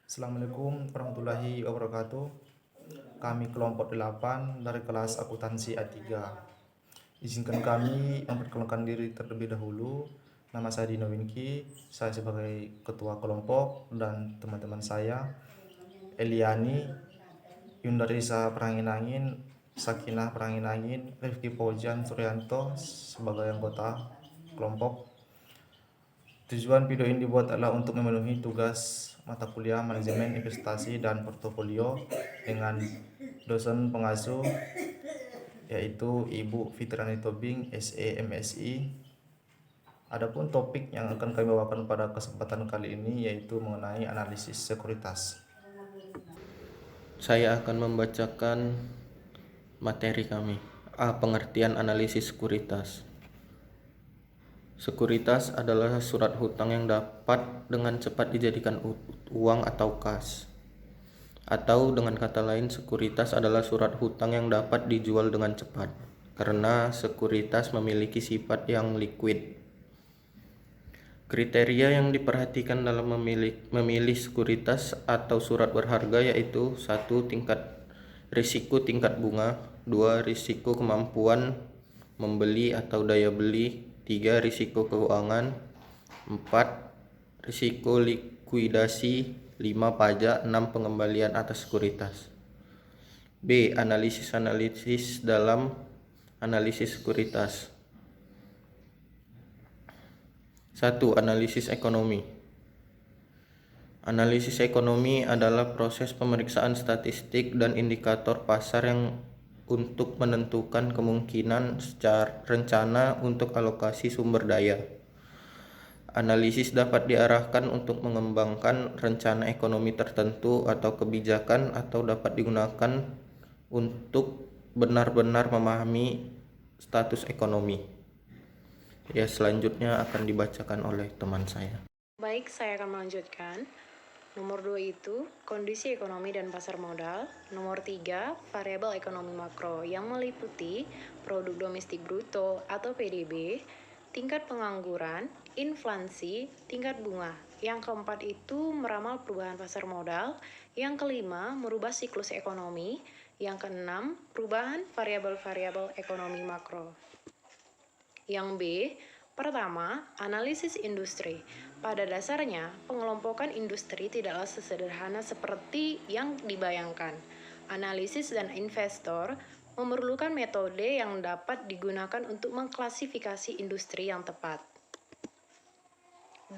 Assalamualaikum warahmatullahi wabarakatuh. Kami kelompok 8 dari kelas akuntansi A3. Izinkan kami memperkenalkan diri terlebih dahulu. Nama saya Dino Winky, saya sebagai ketua kelompok, dan teman-teman saya Eliani, Yundarisa Peranginangin, Sakinah Peranginangin, Rifki Pojan Suryanto sebagai anggota kelompok. Tujuan video ini dibuat adalah untuk memenuhi tugas mata kuliah manajemen investasi dan portofolio dengan dosen pengasuh yaitu Ibu Fitriani Tobing, SE MSI. Adapun topik yang akan kami bawakan pada kesempatan kali ini yaitu mengenai analisis sekuritas. Saya akan membacakan materi kami. Pengertian analisis sekuritas. Sekuritas adalah surat hutang yang dapat dengan cepat dijadikan uang atau kas. Atau dengan kata lain, sekuritas adalah surat hutang yang dapat dijual dengan cepat, karena sekuritas memiliki sifat yang liquid. Kriteria yang diperhatikan dalam memilih sekuritas atau surat berharga yaitu 1. Risiko tingkat bunga, 2. Risiko kemampuan membeli atau daya beli, 3. Risiko keuangan, 4. Risiko likuidasi, 5. Pajak, 6. Pengembalian atas sekuritas. B. Analisis dalam analisis sekuritas. 1. Analisis ekonomi. Analisis ekonomi adalah proses pemeriksaan statistik dan indikator pasar yang untuk menentukan kemungkinan secara rencana untuk alokasi sumber daya. Analisis dapat diarahkan untuk mengembangkan rencana ekonomi tertentu atau kebijakan, atau dapat digunakan untuk benar-benar memahami status ekonomi. Selanjutnya akan dibacakan oleh teman saya. Baik, saya akan melanjutkan. Nomor 2 itu kondisi ekonomi dan pasar modal. Nomor 3, variabel ekonomi makro yang meliputi produk domestik bruto atau PDB, tingkat pengangguran, inflasi, tingkat bunga. Yang keempat itu meramal perubahan pasar modal. Yang kelima, merubah siklus ekonomi. Yang keenam, perubahan variabel-variabel ekonomi makro. Yang B, pertama, analisis industri. Pada dasarnya, pengelompokan industri tidaklah sesederhana seperti yang dibayangkan. Analisis dan investor memerlukan metode yang dapat digunakan untuk mengklasifikasi industri yang tepat. 2.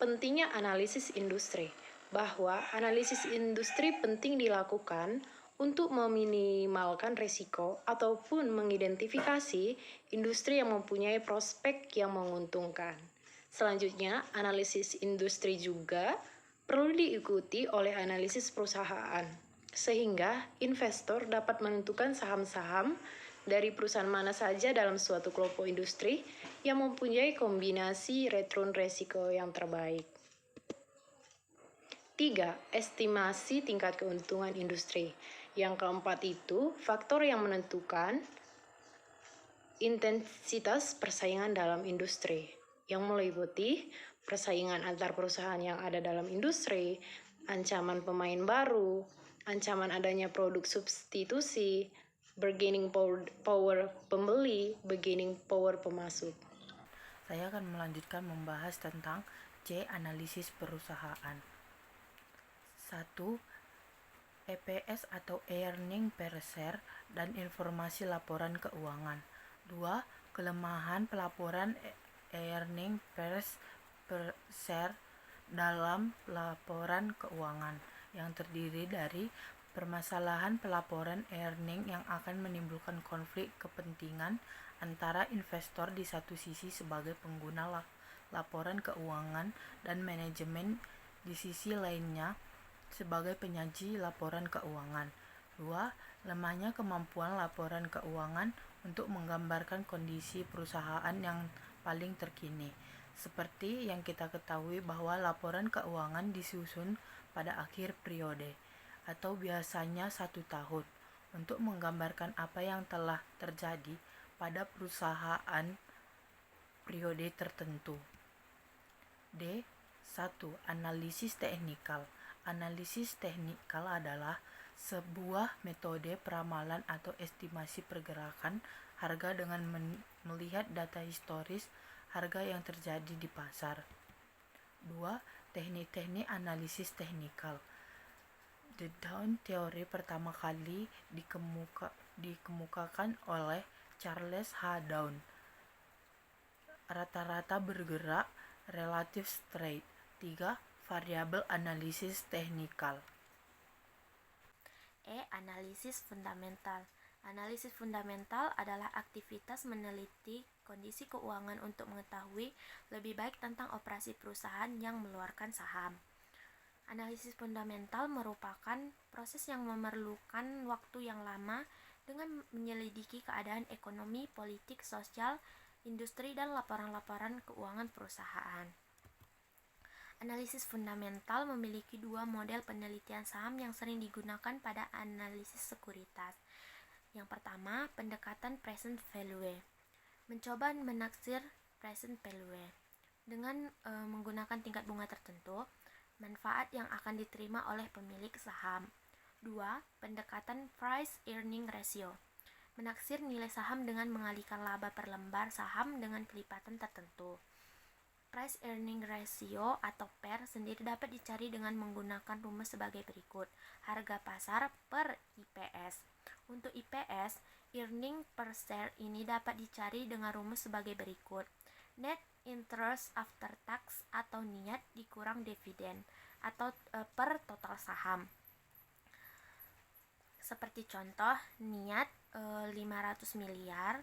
Pentingnya analisis industri. Bahwa analisis industri penting dilakukan untuk meminimalkan risiko ataupun mengidentifikasi industri yang mempunyai prospek yang menguntungkan. Selanjutnya, analisis industri juga perlu diikuti oleh analisis perusahaan, sehingga investor dapat menentukan saham-saham dari perusahaan mana saja dalam suatu kelompok industri yang mempunyai kombinasi return resiko yang terbaik. 3. Estimasi tingkat keuntungan industri. Yang keempat itu faktor yang menentukan intensitas persaingan dalam industri, yang meliputi persaingan antar perusahaan yang ada dalam industri, ancaman pemain baru, ancaman adanya produk substitusi, bargaining power pembeli, bargaining power pemasok. Saya akan melanjutkan membahas tentang C. Analisis perusahaan. 1. EPS atau earning per share dan informasi laporan keuangan. 2. Kelemahan pelaporan earning per share dalam laporan keuangan yang terdiri dari permasalahan pelaporan earning yang akan menimbulkan konflik kepentingan antara investor di satu sisi sebagai pengguna laporan keuangan dan manajemen di sisi lainnya sebagai penyaji laporan keuangan. 2. Lemahnya kemampuan laporan keuangan untuk menggambarkan kondisi perusahaan yang paling terkini. Seperti yang kita ketahui bahwa laporan keuangan disusun pada akhir periode, atau biasanya 1 tahun, untuk menggambarkan apa yang telah terjadi pada perusahaan periode tertentu. D. 1. Analisis teknikal Analisis teknikal adalah sebuah metode peramalan atau estimasi pergerakan harga dengan melihat data historis harga yang terjadi di pasar. 2. Teknik-teknik analisis teknikal. The Down Theory pertama kali dikemukakan oleh Charles H. Down. Rata-rata bergerak relatif straight. 3. Variabel analisis teknikal. Analisis fundamental. Analisis fundamental adalah aktivitas meneliti kondisi keuangan untuk mengetahui lebih baik tentang operasi perusahaan yang mengeluarkan saham. Analisis fundamental merupakan proses yang memerlukan waktu yang lama dengan menyelidiki keadaan ekonomi, politik, sosial, industri, dan laporan-laporan keuangan perusahaan. Analisis fundamental memiliki dua model penelitian saham yang sering digunakan pada analisis sekuritas. Yang pertama, pendekatan present value. Mencoba menaksir present value dengan menggunakan tingkat bunga tertentu, manfaat yang akan diterima oleh pemilik saham. 2. Pendekatan price earning ratio. Menaksir nilai saham dengan mengalihkan laba per lembar saham dengan kelipatan tertentu. Price earning ratio atau PER sendiri dapat dicari dengan menggunakan rumus sebagai berikut. Harga pasar per IPS. Untuk IPS, earning per share ini dapat dicari dengan rumus sebagai berikut. Net interest after tax atau NIAT dikurang dividen atau per total saham. Seperti contoh, NIAT 500 miliar,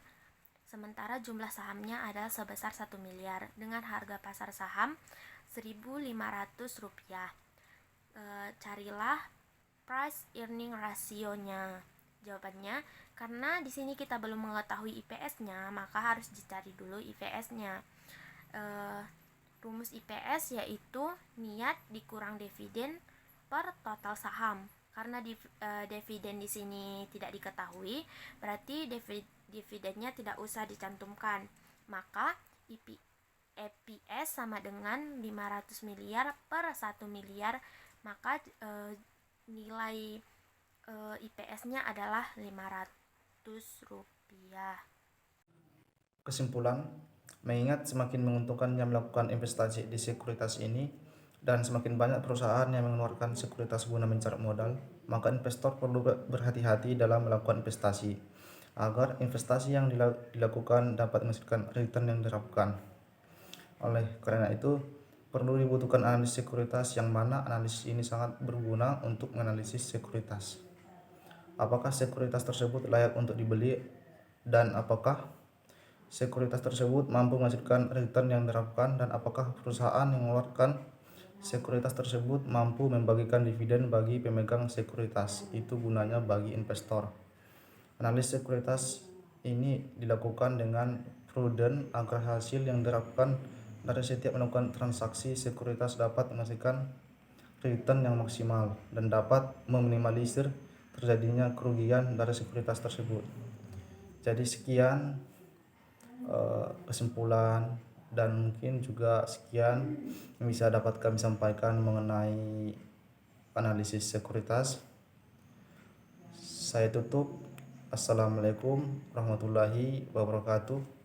sementara jumlah sahamnya adalah sebesar 1 miliar dengan harga pasar saham Rp1.500. Carilah price earning ratio-nya. Jawabannya, karena di sini kita belum mengetahui IPS-nya, maka harus dicari dulu IPS-nya. Rumus IPS yaitu NIAT dikurang dividen per total saham. Karena dividen di sini tidak diketahui, berarti dividennya tidak usah dicantumkan. Maka EPS sama dengan 500 miliar per 1 miliar, maka nilai IPS-nya adalah Rp500. Kesimpulan, mengingat semakin menguntungkannya melakukan investasi di sekuritas ini dan semakin banyak perusahaan yang mengeluarkan sekuritas guna mencari modal, maka investor perlu berhati-hati dalam melakukan investasi agar investasi yang dilakukan dapat menghasilkan return yang diharapkan. Oleh karena itu, perlu dibutuhkan analisis sekuritas yang mana analisis ini sangat berguna untuk menganalisis sekuritas. Apakah sekuritas tersebut layak untuk dibeli dan apakah sekuritas tersebut mampu menghasilkan return yang diharapkan, dan apakah perusahaan yang mengeluarkan sekuritas tersebut mampu membagikan dividen bagi pemegang sekuritas. Itu gunanya bagi investor. Analisis sekuritas ini dilakukan dengan prudent agar hasil yang diharapkan dari setiap melakukan transaksi sekuritas dapat menghasilkan return yang maksimal dan dapat meminimalisir terjadinya kerugian dari sekuritas tersebut. Jadi sekian kesimpulan dan mungkin juga sekian yang bisa dapat kami sampaikan mengenai analisis sekuritas. Saya tutup. Assalamualaikum warahmatullahi wabarakatuh.